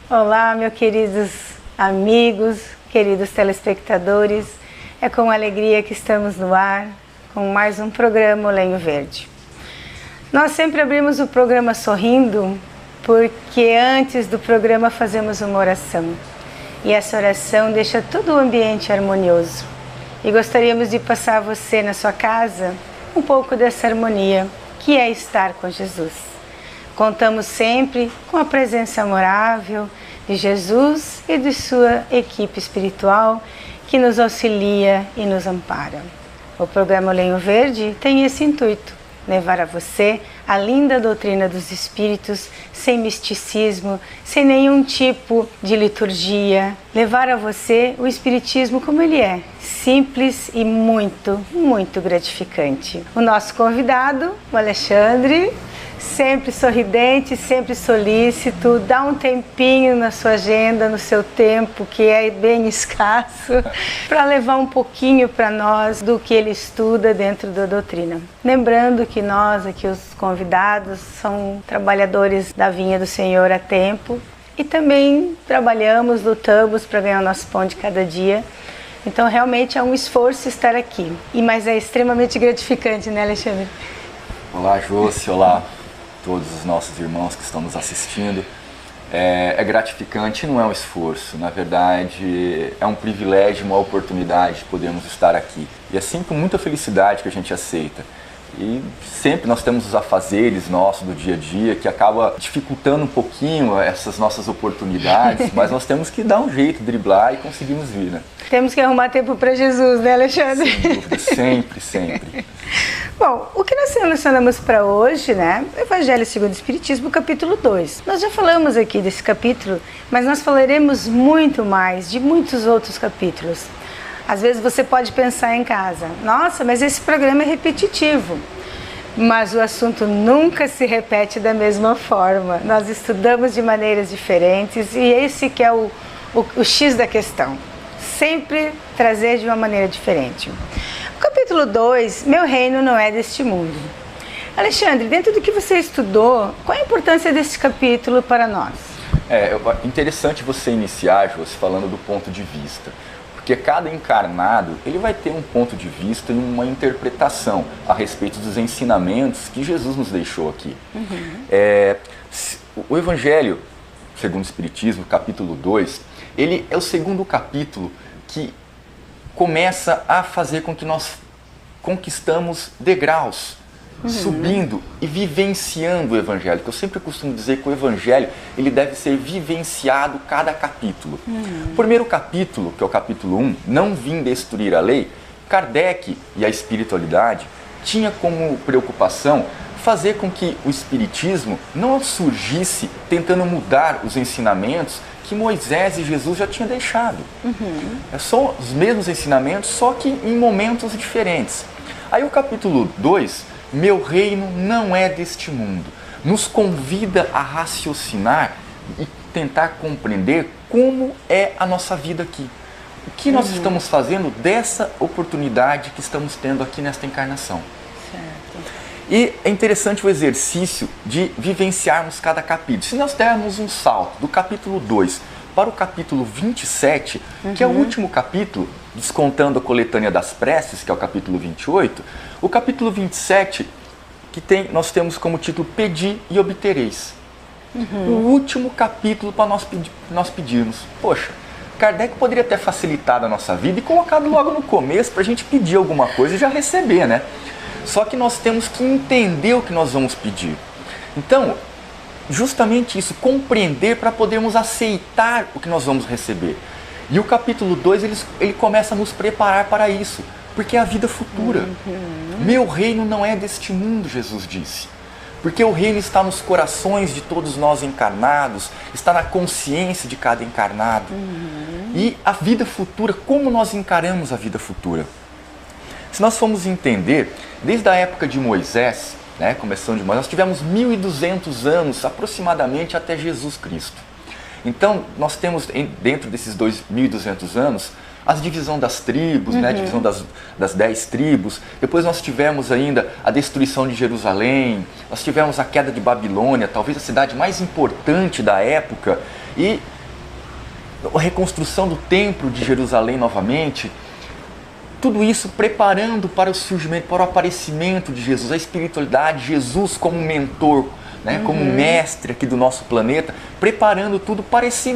Olá, meus queridos amigos, queridos telespectadores. É com alegria que estamos no ar com mais um programa O Lenho Verde. Nós sempre abrimos o programa sorrindo porque antes do programa fazemos uma oração. E essa oração deixa todo o ambiente harmonioso. E gostaríamos de passar a você na sua casa um pouco dessa harmonia que é estar com Jesus. Contamos sempre com a presença amorável de Jesus e de sua equipe espiritual que nos auxilia e nos ampara. O programa Lenho Verde tem esse intuito, levar a você a linda doutrina dos Espíritos, sem misticismo, sem nenhum tipo de liturgia. Levar a você o Espiritismo como ele é, simples e muito, muito gratificante. O nosso convidado, o Alexandre, sempre sorridente, sempre solícito, dá um tempinho na sua agenda, no seu tempo, que é bem escasso, para levar um pouquinho para nós do que ele estuda dentro da doutrina. Lembrando que nós aqui, os convidados, são trabalhadores da vinha do Senhor há tempo e também trabalhamos, lutamos para ganhar o nosso pão de cada dia. Então realmente é um esforço estar aqui, mas é extremamente gratificante, né, Alexandre? Olá, Josi, olá todos os nossos irmãos que estão nos assistindo. É gratificante, não é um esforço, na verdade é um privilégio, uma oportunidade de podermos estar aqui. E é sempre com muita felicidade que a gente aceita. E sempre nós temos os afazeres nossos do dia a dia que acaba dificultando um pouquinho essas nossas oportunidades, mas nós temos que dar um jeito, driblar e conseguimos vir, né? Temos que arrumar tempo para Jesus, né, Alexandre? Sem dúvida, sempre, sempre. Bom, o que nós selecionamos para hoje, né? Evangelho segundo o Espiritismo, capítulo 2. Nós já falamos aqui desse capítulo, mas nós falaremos muito mais de muitos outros capítulos. Às vezes você pode pensar em casa, nossa, mas esse programa é repetitivo. Mas o assunto nunca se repete da mesma forma. Nós estudamos de maneiras diferentes e esse que é o X da questão. Sempre trazer de uma maneira diferente. O capítulo 2, Meu Reino Não É Deste Mundo. Alexandre, dentro do que você estudou, qual a importância desse capítulo para nós? É interessante você iniciar, Josi, falando do ponto de vista. Porque cada encarnado ele vai ter um ponto de vista e uma interpretação a respeito dos ensinamentos que Jesus nos deixou aqui. O Evangelho, segundo o Espiritismo, capítulo 2, ele é o segundo capítulo que começa a fazer com que nós conquistamos degraus, subindo e vivenciando o Evangelho. Que eu sempre costumo dizer que o Evangelho ele deve ser vivenciado cada capítulo. O primeiro capítulo, que é o capítulo 1, Não Vim Destruir a Lei, Kardec e a espiritualidade tinha como preocupação fazer com que o Espiritismo não surgisse tentando mudar os ensinamentos que Moisés e Jesus já tinham deixado. São os mesmos ensinamentos, só que em momentos diferentes. Aí o capítulo 2, Meu Reino Não É Deste Mundo, nos convida a raciocinar e tentar compreender como é a nossa vida aqui. O que nós estamos fazendo dessa oportunidade que estamos tendo aqui nesta encarnação. Certo. E é interessante o exercício de vivenciarmos cada capítulo. Se nós dermos um salto do capítulo 2 para o capítulo 27, que é o último capítulo, descontando a coletânea das preces, que é o capítulo 28, o capítulo 27, nós temos como título Pedi e Obtereis. O último capítulo para nós pedirmos. Poxa, Kardec poderia ter facilitado a nossa vida e colocado logo no começo para a gente pedir alguma coisa e já receber, né? Só que nós temos que entender o que nós vamos pedir. Então, justamente isso, compreender para podermos aceitar o que nós vamos receber. E o capítulo 2, ele começa a nos preparar para isso, porque é a vida futura. Meu reino não é deste mundo, Jesus disse. Porque o reino está nos corações de todos nós encarnados, está na consciência de cada encarnado. E a vida futura, como nós encaramos a vida futura? Se nós formos entender, desde a época de Moisés, né, começando de Moisés, nós tivemos 1.200 anos aproximadamente até Jesus Cristo. Então, nós temos dentro desses 2.200 anos a divisão das tribos, né, a divisão das 10 tribos. Depois nós tivemos ainda a destruição de Jerusalém, nós tivemos a queda de Babilônia, talvez a cidade mais importante da época. E a reconstrução do templo de Jerusalém novamente, tudo isso preparando para o surgimento, para o aparecimento de Jesus, a espiritualidade, Jesus como mentor, né, como mestre aqui do nosso planeta, preparando tudo para esses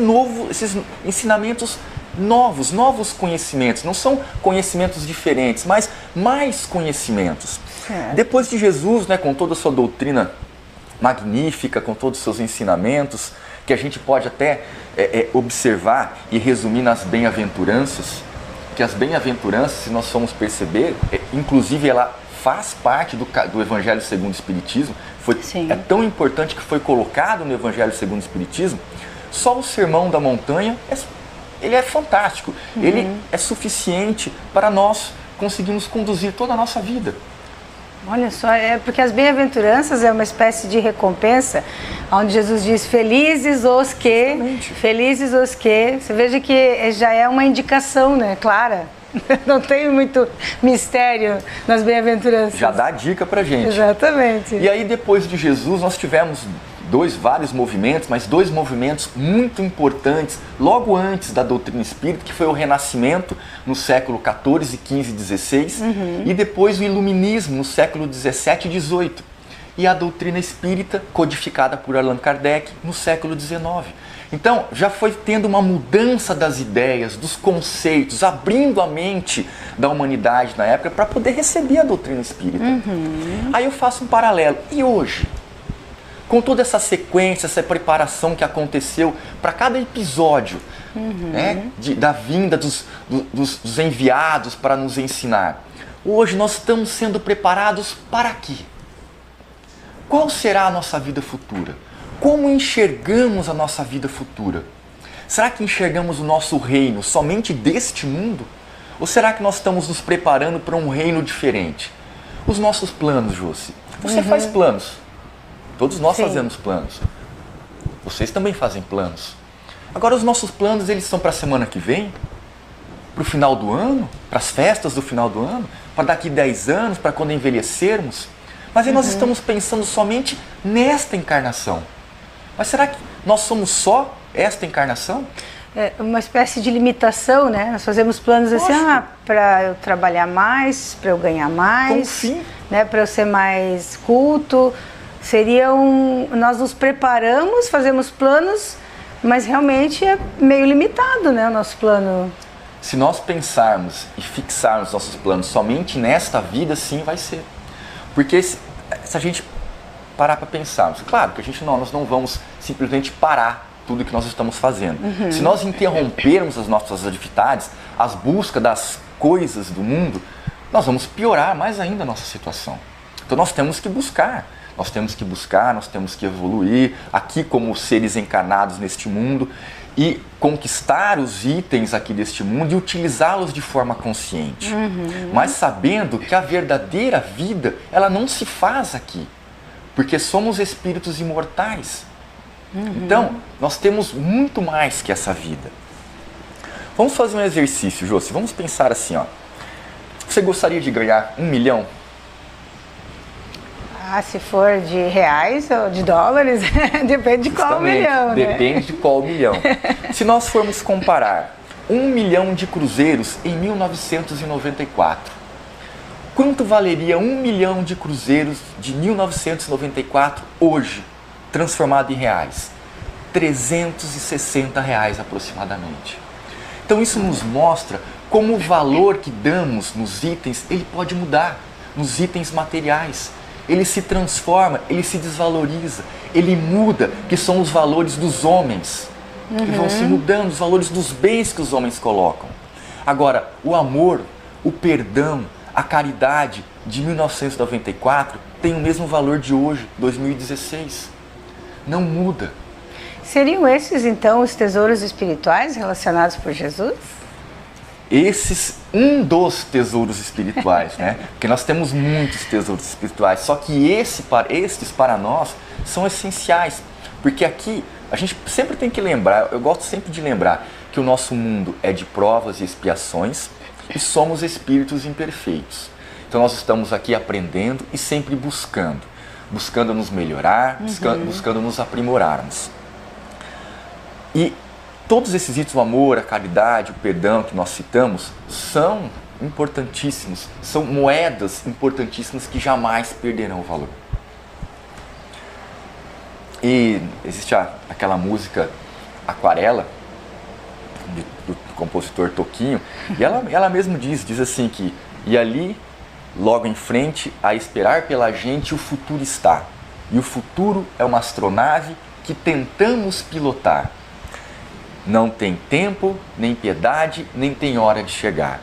ensinamentos novos conhecimentos. Não são conhecimentos diferentes, mas mais conhecimentos. Depois de Jesus, né, com toda a sua doutrina magnífica, com todos os seus ensinamentos, que a gente pode até observar e resumir nas bem-aventuranças, que as bem-aventuranças, se nós formos perceber, inclusive ela faz parte do Evangelho segundo o Espiritismo, é tão importante que foi colocado no Evangelho segundo o Espiritismo. Só o Sermão da Montanha, ele é fantástico, ele é suficiente para nós conseguirmos conduzir toda a nossa vida. Olha só, porque as bem-aventuranças é uma espécie de recompensa, onde Jesus diz, felizes os que, você veja que já é uma indicação, né, clara, não tem muito mistério nas bem-aventuranças. Já dá a dica pra gente. Exatamente. E aí depois de Jesus nós tivemos vários movimentos, mas dois movimentos muito importantes logo antes da doutrina espírita, que foi o Renascimento no século XIV, XV e XVI, e depois o Iluminismo no século XVII e XVIII, e a doutrina espírita codificada por Allan Kardec no século XIX. Então já foi tendo uma mudança das ideias, dos conceitos, abrindo a mente da humanidade na época para poder receber a doutrina espírita. Aí eu faço um paralelo. E hoje? Com toda essa sequência, essa preparação que aconteceu para cada episódio, né, da vinda dos enviados para nos ensinar. Hoje nós estamos sendo preparados para quê? Qual será a nossa vida futura? Como enxergamos a nossa vida futura? Será que enxergamos o nosso reino somente deste mundo? Ou será que nós estamos nos preparando para um reino diferente? Os nossos planos, Josi. Você faz planos. Todos nós fazemos planos. Vocês também fazem planos. Agora, os nossos planos, eles são para a semana que vem? Para o final do ano? Para as festas do final do ano? Para daqui 10 anos? Para quando envelhecermos? Mas aí nós estamos pensando somente nesta encarnação. Mas será que nós somos só esta encarnação? É uma espécie de limitação, né? Nós fazemos planos assim, para eu trabalhar mais, para eu ganhar mais, né? Para eu ser mais culto. Nós nos preparamos, fazemos planos, mas realmente é meio limitado, né, o nosso plano. Se nós pensarmos e fixarmos nossos planos somente nesta vida, sim, vai ser. Porque se a gente parar para pensarmos, claro que nós não vamos simplesmente parar tudo que nós estamos fazendo. Se nós interrompermos as nossas atividades, as buscas das coisas do mundo, nós vamos piorar mais ainda a nossa situação. Então nós temos que buscar. Nós temos que evoluir aqui como seres encarnados neste mundo e conquistar os itens aqui deste mundo e utilizá-los de forma consciente. Mas sabendo que a verdadeira vida, ela não se faz aqui, porque somos espíritos imortais. Então, nós temos muito mais que essa vida. Vamos fazer um exercício, Josi. Vamos pensar assim, ó. Você gostaria de ganhar 1 milhão? Se for de reais ou de dólares, depende de qual milhão, né? Depende de qual milhão. Se nós formos comparar 1 milhão de cruzeiros em 1994, quanto valeria 1 milhão de cruzeiros de 1994 hoje, transformado em reais? R$360 aproximadamente. Então isso nos mostra como o valor que damos nos itens, ele pode mudar, nos itens materiais. Ele se transforma, ele se desvaloriza, ele muda, que são os valores dos homens, que vão se mudando, os valores dos bens que os homens colocam. Agora, o amor, o perdão, a caridade de 1994 tem o mesmo valor de hoje, 2016. Não muda. Seriam esses, então, os tesouros espirituais relacionados por Jesus? Um dos tesouros espirituais, né? Porque nós temos muitos tesouros espirituais, só que estes para nós são essenciais, porque aqui a gente sempre tem que lembrar, eu gosto sempre de lembrar que o nosso mundo é de provas e expiações e somos espíritos imperfeitos. Então nós estamos aqui aprendendo e sempre buscando nos melhorar, buscando nos aprimorarmos. E todos esses itens, o amor, a caridade, o perdão que nós citamos, são importantíssimos, são moedas importantíssimas que jamais perderão o valor. E existe aquela música Aquarela, do compositor Toquinho, e ela mesmo diz assim que, e ali, logo em frente, a esperar pela gente, o futuro está. E o futuro é uma astronave que tentamos pilotar. Não tem tempo, nem piedade, nem tem hora de chegar.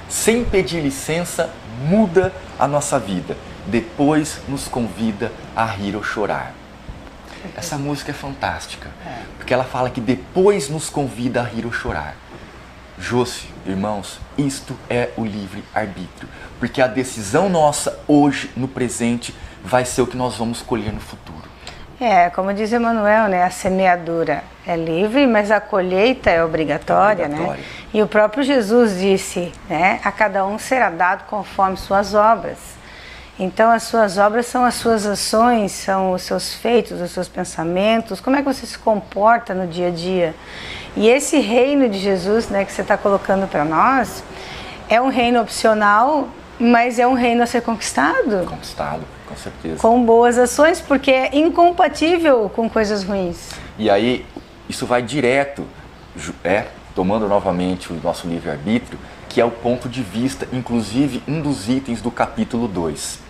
Sem pedir licença, muda a nossa vida. Depois nos convida a rir ou chorar. Essa música é fantástica, porque ela fala que depois nos convida a rir ou chorar. Josi, irmãos, isto é o livre-arbítrio, porque a decisão nossa hoje, no presente, vai ser o que nós vamos colher no futuro. Como diz Emmanuel, né? A semeadura é livre, mas a colheita é obrigatória, né? E o próprio Jesus disse, né? A cada um será dado conforme suas obras. Então, as suas obras são as suas ações, são os seus feitos, os seus pensamentos, como é que você se comporta no dia a dia. E esse reino de Jesus, né, que você está colocando para nós, é um reino opcional, mas é um reino a ser conquistado. Conquistado, com certeza. Com boas ações, porque é incompatível com coisas ruins. E aí, isso vai direto, tomando novamente o nosso livre-arbítrio, que é o ponto de vista, inclusive um dos itens do capítulo 2.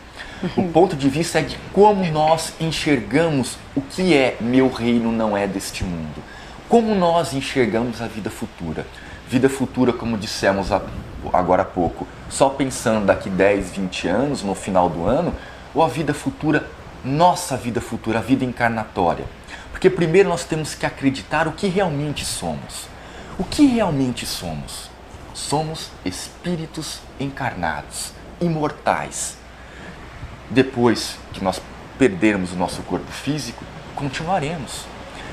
O ponto de vista é de como nós enxergamos o que é meu reino não é deste mundo. Como nós enxergamos a vida futura. Vida futura, como dissemos agora há pouco, só pensando daqui 10, 20 anos, no final do ano, ou a vida futura, nossa vida futura, a vida encarnatória. Porque primeiro nós temos que acreditar o que realmente somos. O que realmente somos? Somos espíritos encarnados, imortais. Depois que nós perdermos o nosso corpo físico, continuaremos.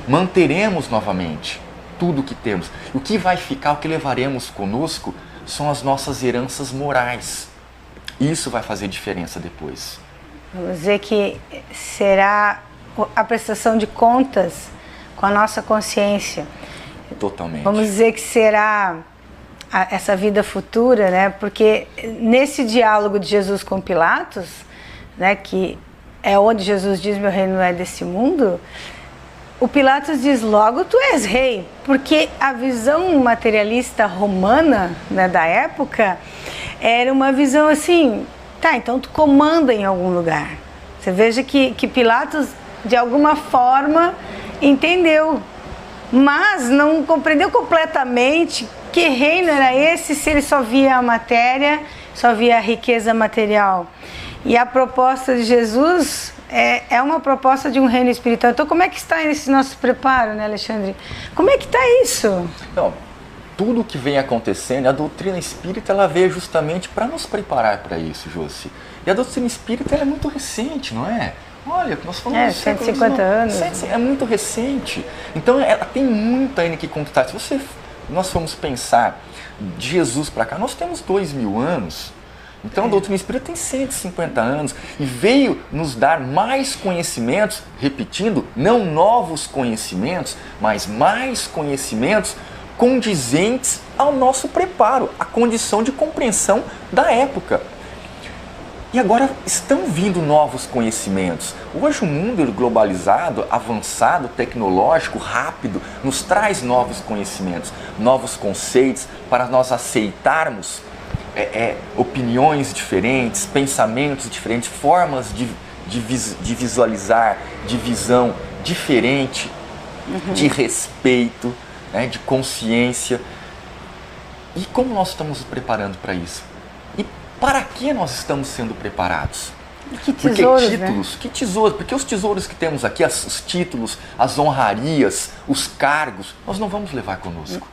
Manteremos novamente tudo o que temos. O que vai ficar, o que levaremos conosco, são as nossas heranças morais. Isso vai fazer diferença depois. Vamos dizer que será a prestação de contas com a nossa consciência. Totalmente. Vamos dizer que será essa vida futura, né? Porque nesse diálogo de Jesus com Pilatos, né, que é onde Jesus diz, meu reino não é desse mundo, o Pilatos diz, logo tu és rei, porque a visão materialista romana, né, da época era uma visão assim, tá, então tu comanda em algum lugar. Você veja que Pilatos de alguma forma entendeu, mas não compreendeu completamente que reino era esse se ele só via a matéria, só via a riqueza material. E a proposta de Jesus é uma proposta de um reino espiritual. Então, como é que está esse nosso preparo, né, Alexandre? Como é que está isso? Então, tudo o que vem acontecendo, a doutrina espírita, ela veio justamente para nos preparar para isso, Josi. E a doutrina espírita é muito recente, não é? Olha, nós falamos de 150 anos. É muito recente. Então, ela tem muito ainda que conquistar. Se nós formos pensar de Jesus para cá, nós temos 2000 anos. Então, a doutrina espírita tem 150 anos e veio nos dar mais conhecimentos, repetindo, não novos conhecimentos, mas mais conhecimentos condizentes ao nosso preparo, à condição de compreensão da época. E agora estão vindo novos conhecimentos. Hoje o mundo globalizado, avançado, tecnológico, rápido, nos traz novos conhecimentos, novos conceitos para nós aceitarmos opiniões diferentes, pensamentos diferentes, formas de visualizar, de visão diferente, de respeito, né, de consciência. E como nós estamos nos preparando para isso? E para que nós estamos sendo preparados? Que tesouros, porque títulos, né? Que tesouros? Porque os tesouros que temos aqui, os títulos, as honrarias, os cargos, nós não vamos levar conosco.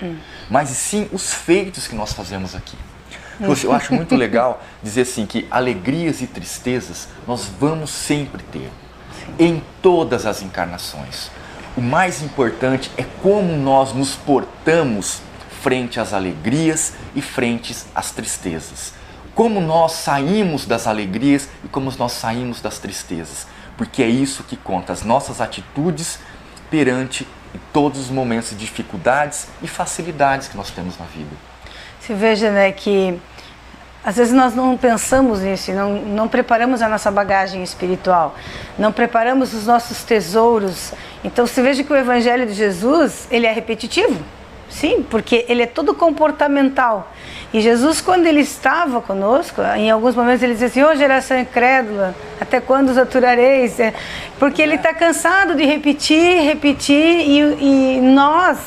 Mas sim os feitos que nós fazemos aqui. Eu acho muito legal dizer assim que alegrias e tristezas nós vamos sempre ter, em todas as encarnações. O mais importante é como nós nos portamos frente às alegrias e frente às tristezas. Como nós saímos das alegrias e como nós saímos das tristezas. Porque é isso que conta, as nossas atitudes perante em todos os momentos de dificuldades e facilidades que nós temos na vida. Você veja, né, que às vezes nós não pensamos nisso, não preparamos a nossa bagagem espiritual, não preparamos os nossos tesouros. Então você veja que o Evangelho de Jesus, ele é repetitivo, sim, porque ele é todo comportamental. E Jesus, quando ele estava conosco, em alguns momentos ele dizia assim: ô geração incrédula, até quando os aturareis? Porque ele está cansado de repetir, e nós,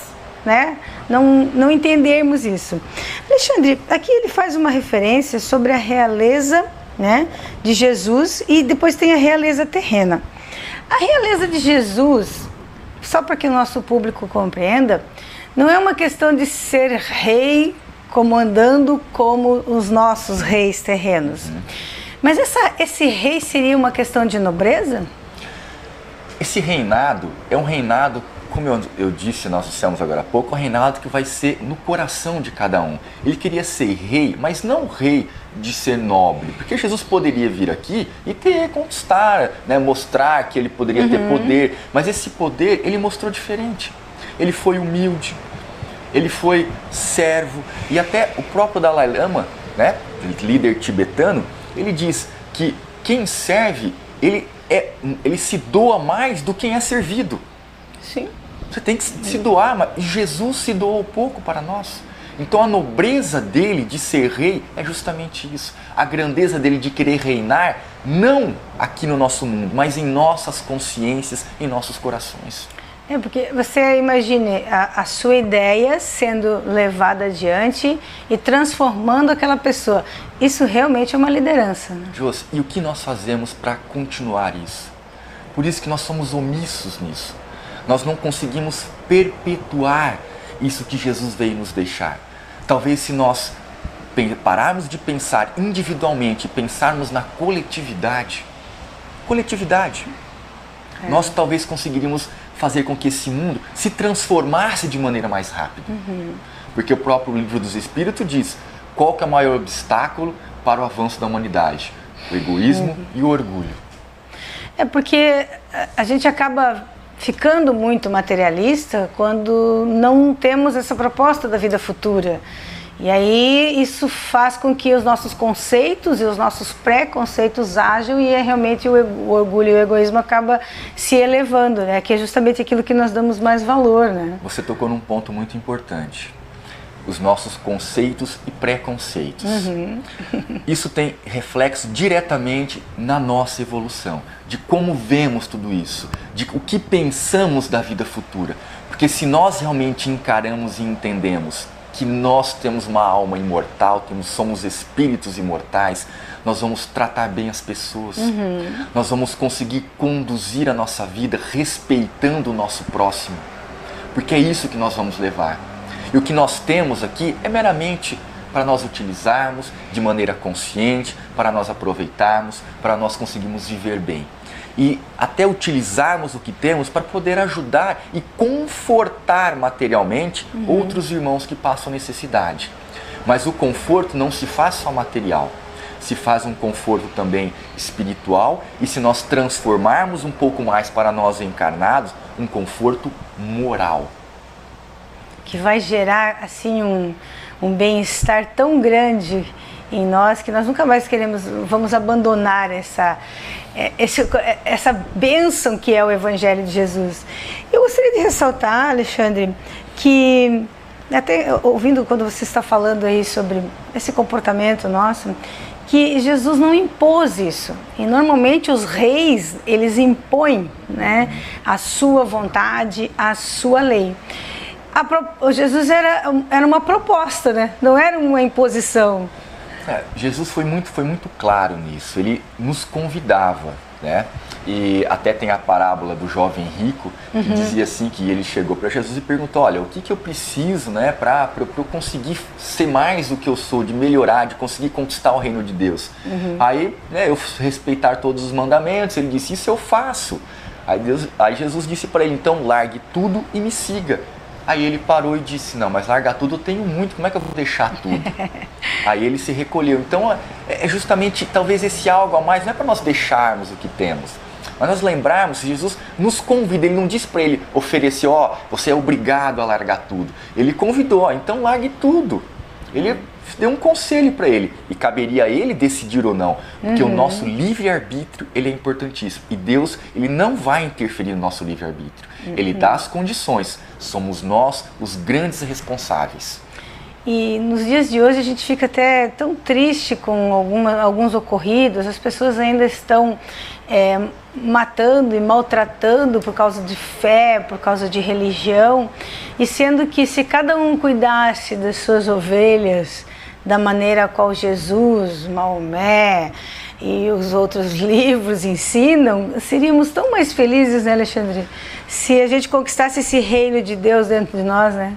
né, não entendermos isso. Alexandre, aqui ele faz uma referência sobre a realeza, né, de Jesus, e depois tem a realeza terrena. A realeza de Jesus, só para que o nosso público compreenda, não é uma questão de ser rei comandando como os nossos reis terrenos. Mas esse rei seria uma questão de nobreza? Esse reinado é um reinado, como eu disse, nós dissemos agora há pouco, um reinado que vai ser no coração de cada um. Ele queria ser rei, mas não rei de ser nobre, porque Jesus poderia vir aqui e conquistar, né, mostrar que ele poderia ter poder, mas esse poder ele mostrou diferente. Ele foi humilde, ele foi servo, e até o próprio Dalai Lama, né, líder tibetano, ele diz que quem serve, ele se doa mais do que quem é servido. Sim. Você tem que se doar, mas Jesus se doou pouco para nós. Então a nobreza dele de ser rei é justamente isso. A grandeza dele de querer reinar, não aqui no nosso mundo, mas em nossas consciências, em nossos corações. Porque você imagine a sua ideia sendo levada adiante e transformando aquela pessoa. Isso realmente é uma liderança, né? Josi, e o que nós fazemos para continuar isso? Por isso que nós somos omissos nisso. Nós não conseguimos perpetuar isso que Jesus veio nos deixar. Talvez se nós pararmos de pensar individualmente e pensarmos na coletividade, nós talvez conseguiríamos fazer com que esse mundo se transformasse de maneira mais rápida. Porque o próprio livro dos Espíritos diz qual que é o maior obstáculo para o avanço da humanidade: o egoísmo e o orgulho. Porque a gente acaba ficando muito materialista quando não temos essa proposta da vida futura. E aí isso faz com que os nossos conceitos e os nossos preconceitos ajam, e realmente o orgulho e o egoísmo acaba se elevando, né? Que é justamente aquilo que nós damos mais valor, né? Você tocou num ponto muito importante: os nossos conceitos e preconceitos. Isso tem reflexo diretamente na nossa evolução, de como vemos tudo isso, de o que pensamos da vida futura. Porque se nós realmente encaramos e entendemos que nós temos uma alma imortal, somos espíritos imortais, nós vamos tratar bem as pessoas, nós vamos conseguir conduzir a nossa vida respeitando o nosso próximo, porque é isso que nós vamos levar. E o que nós temos aqui é meramente para nós utilizarmos de maneira consciente, para nós aproveitarmos, para nós conseguirmos viver bem. E até utilizarmos o que temos para poder ajudar e confortar materialmente outros irmãos que passam necessidade. Mas o conforto não se faz só material, se faz um conforto também espiritual, e se nós transformarmos um pouco mais para nós encarnados, um conforto moral. Que vai gerar assim um bem-estar tão grande em nós que nós nunca mais vamos abandonar essa bênção que é o Evangelho de Jesus. Eu gostaria de ressaltar, Alexandre, que até ouvindo quando você está falando aí sobre esse comportamento nosso, que Jesus não impôs isso. E normalmente os reis, eles impõem, né, a sua vontade, a sua lei. Jesus era uma proposta, né? Não era uma imposição. Jesus foi muito claro nisso. Ele nos convidava, né? E até tem a parábola do jovem rico que dizia assim, que ele chegou para Jesus e perguntou: olha, o que eu preciso, né, para eu conseguir ser mais do que eu sou, de melhorar, de conseguir conquistar o reino de Deus? Aí, né, eu respeitar todos os mandamentos. Ele disse: isso eu faço. Aí Jesus disse para ele: então largue tudo e me siga. Aí ele parou e disse: não, mas largar tudo eu tenho muito, como é que eu vou deixar tudo? Aí ele se recolheu. Então é justamente talvez esse algo a mais, não é para nós deixarmos o que temos, Mas nós lembrarmos que Jesus nos convida, Ele não diz para ele oferecer, você é obrigado a largar tudo. Ele convidou, então largue tudo. Ele deu um conselho para ele, e caberia a ele decidir ou não, porque o nosso livre-arbítrio, ele é importantíssimo, e Deus, ele não vai interferir no nosso livre-arbítrio, ele dá as condições, somos nós os grandes responsáveis. E nos dias de hoje a gente fica até tão triste com alguns ocorridos, as pessoas ainda estão matando e maltratando por causa de fé, por causa de religião, e sendo que se cada um cuidasse das suas ovelhas da maneira a qual Jesus, Maomé e os outros livros ensinam, seríamos tão mais felizes, né, Alexandre? Se a gente conquistasse esse reino de Deus dentro de nós, né?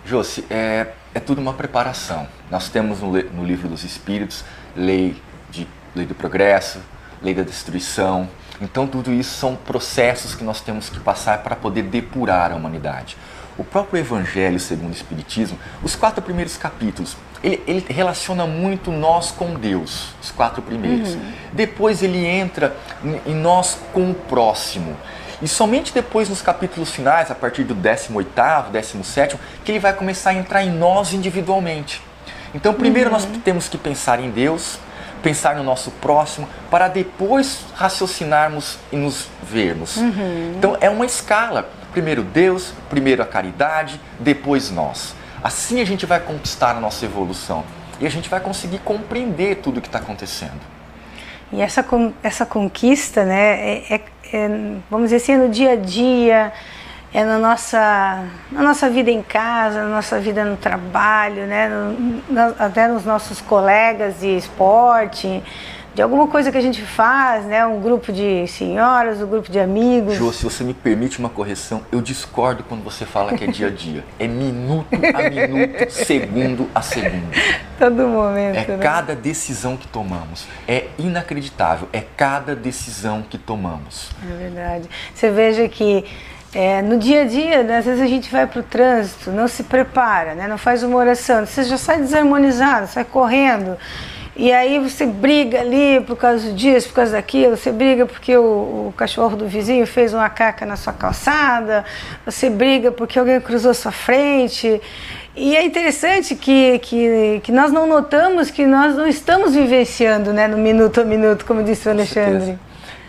Josi, é tudo uma preparação. Nós temos no livro dos Espíritos lei do progresso, lei da destruição. Então tudo isso são processos que nós temos que passar para poder depurar a humanidade. O próprio Evangelho segundo o Espiritismo, os 4 primeiros capítulos, ele relaciona muito nós com Deus, os 4 primeiros. Depois ele entra em nós com o próximo. E somente depois nos capítulos finais, a partir do 18º, 17º, que ele vai começar a entrar em nós individualmente. Então primeiro nós temos que pensar em Deus, pensar no nosso próximo, para depois raciocinarmos e nos vermos. Então é uma escala. Primeiro Deus, primeiro a caridade, depois nós. Assim a gente vai conquistar a nossa evolução e a gente vai conseguir compreender tudo o que está acontecendo. E essa conquista, né, vamos dizer assim, no dia a dia, na nossa vida em casa, na nossa vida no trabalho, né, até nos nossos colegas de esporte, de alguma coisa que a gente faz, né, um grupo de senhoras, um grupo de amigos. Jô, se você me permite uma correção, eu discordo quando você fala que é dia a dia. É minuto a minuto, segundo a segundo. Todo momento, né? Cada decisão que tomamos. É inacreditável, é cada decisão que tomamos. É verdade. Você veja que no dia a dia, né, às vezes a gente vai para o trânsito, não se prepara, né, não faz uma oração, você já sai desarmonizado, sai correndo. E aí você briga ali por causa disso, por causa daquilo, você briga porque o cachorro do vizinho fez uma caca na sua calçada, você briga porque alguém cruzou sua frente. E é interessante que nós não notamos que nós não estamos vivenciando, né, no minuto a minuto, como disse o Alexandre.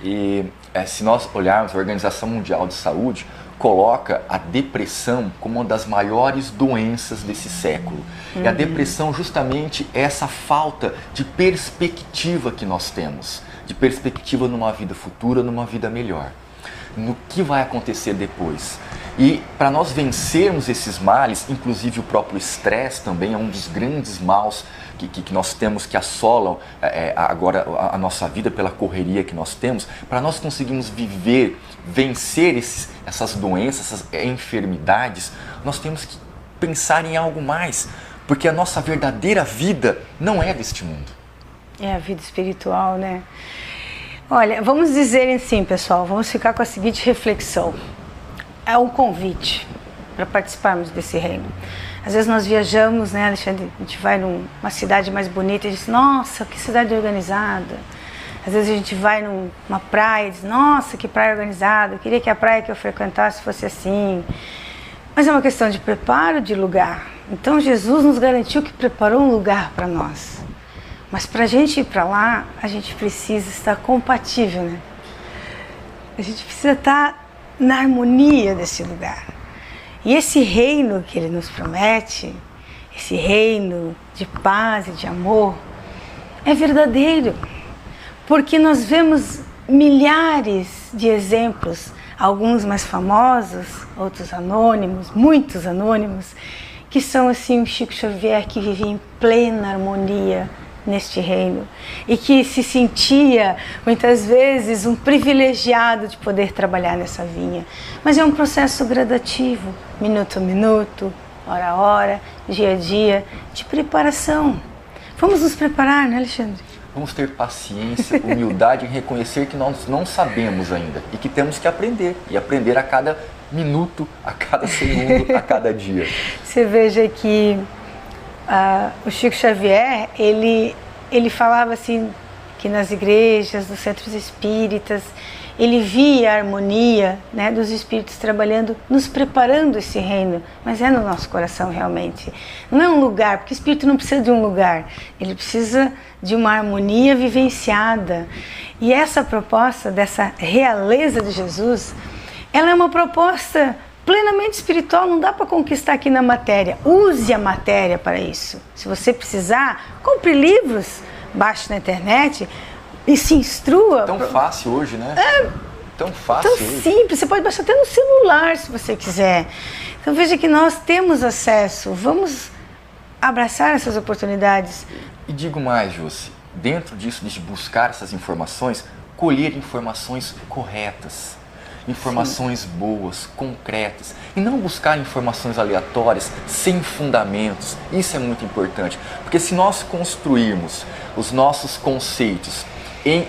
E se nós olharmos, a Organização Mundial de Saúde coloca a depressão como uma das maiores doenças desse século. E a depressão justamente é essa falta de perspectiva que nós temos, de perspectiva numa vida futura, numa vida melhor. No que vai acontecer depois. E para nós vencermos esses males, inclusive o próprio estresse também é um dos grandes maus que nós temos, que assolam agora a nossa vida pela correria que nós temos, para nós conseguirmos vencer essas doenças, essas enfermidades, nós temos que pensar em algo mais, porque a nossa verdadeira vida não é deste mundo. É a vida espiritual, né? Olha, vamos dizer assim, pessoal, vamos ficar com a seguinte reflexão. É um convite para participarmos desse reino. Às vezes nós viajamos, né, Alexandre? A gente vai numa cidade mais bonita e diz, nossa, que cidade organizada. Às vezes a gente vai numa praia e diz, nossa, que praia organizada, eu queria que a praia que eu frequentasse fosse assim. Mas é uma questão de preparo de lugar. Então Jesus nos garantiu que preparou um lugar para nós. Mas para a gente ir para lá, a gente precisa estar compatível, né? A gente precisa estar na harmonia desse lugar. E esse reino que Ele nos promete, esse reino de paz e de amor, é verdadeiro. Porque nós vemos milhares de exemplos, alguns mais famosos, outros anônimos, muitos anônimos, que são assim o Chico Xavier, que vivia em plena harmonia neste reino e que se sentia muitas vezes um privilegiado de poder trabalhar nessa vinha. Mas é um processo gradativo, minuto a minuto, hora a hora, dia a dia, de preparação. Vamos nos preparar, né, Alexandre? Vamos ter paciência, humildade em reconhecer que nós não sabemos ainda e que temos que aprender, e aprender a cada minuto, a cada segundo, a cada dia. Você veja que o Chico Xavier, ele falava assim, que nas igrejas, nos centros espíritas, ele via a harmonia, né, dos Espíritos trabalhando, nos preparando esse reino, mas é no nosso coração realmente. Não é um lugar, porque o Espírito não precisa de um lugar, ele precisa de uma harmonia vivenciada. E essa proposta dessa realeza de Jesus, ela é uma proposta plenamente espiritual, não dá para conquistar aqui na matéria. Use a matéria para isso. Se você precisar, compre livros, baixe na internet e se instrua. Tão fácil hoje, né? Tão fácil. Tão simples, você pode baixar até no celular se você quiser. Então veja que nós temos acesso, vamos abraçar essas oportunidades. E digo mais, Josi, dentro disso de buscar essas informações, colher informações corretas. Informações boas, concretas, e não buscar informações aleatórias, sem fundamentos. Isso é muito importante, porque se nós construirmos os nossos conceitos em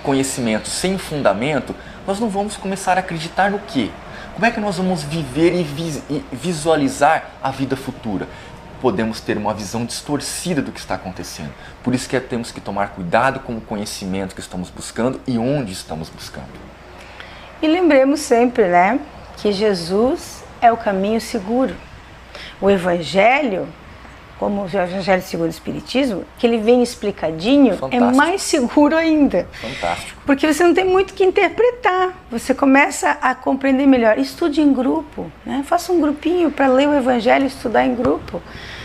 conhecimentos sem fundamento, nós não vamos começar a acreditar no quê? Como é que nós vamos viver e visualizar a vida futura? Podemos ter uma visão distorcida do que está acontecendo. Por isso que temos que tomar cuidado com o conhecimento que estamos buscando e onde estamos buscando. E lembremos sempre, né, que Jesus é o caminho seguro. O Evangelho, como o Evangelho segundo o Espiritismo, que ele vem explicadinho, fantástico. É mais seguro ainda. Fantástico. Porque você não tem muito que interpretar, você começa a compreender melhor. Estude em grupo, né? Faça um grupinho para ler o Evangelho e estudar em grupo.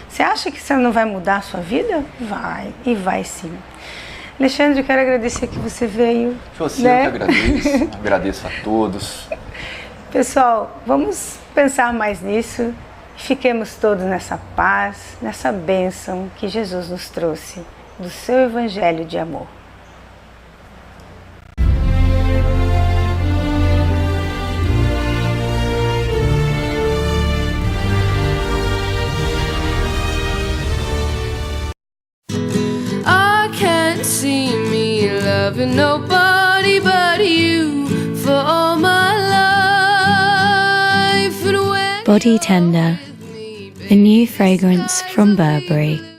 Você acha que você não vai mudar a sua vida? Vai, e vai sim. Alexandre, eu quero agradecer que você veio. Josi, né? Eu que agradeço. Agradeço a todos. Pessoal, vamos pensar mais nisso e fiquemos todos nessa paz, nessa bênção que Jesus nos trouxe do seu Evangelho de amor. See me loving nobody but you for all my life. Body Tender, a new fragrance from Burberry.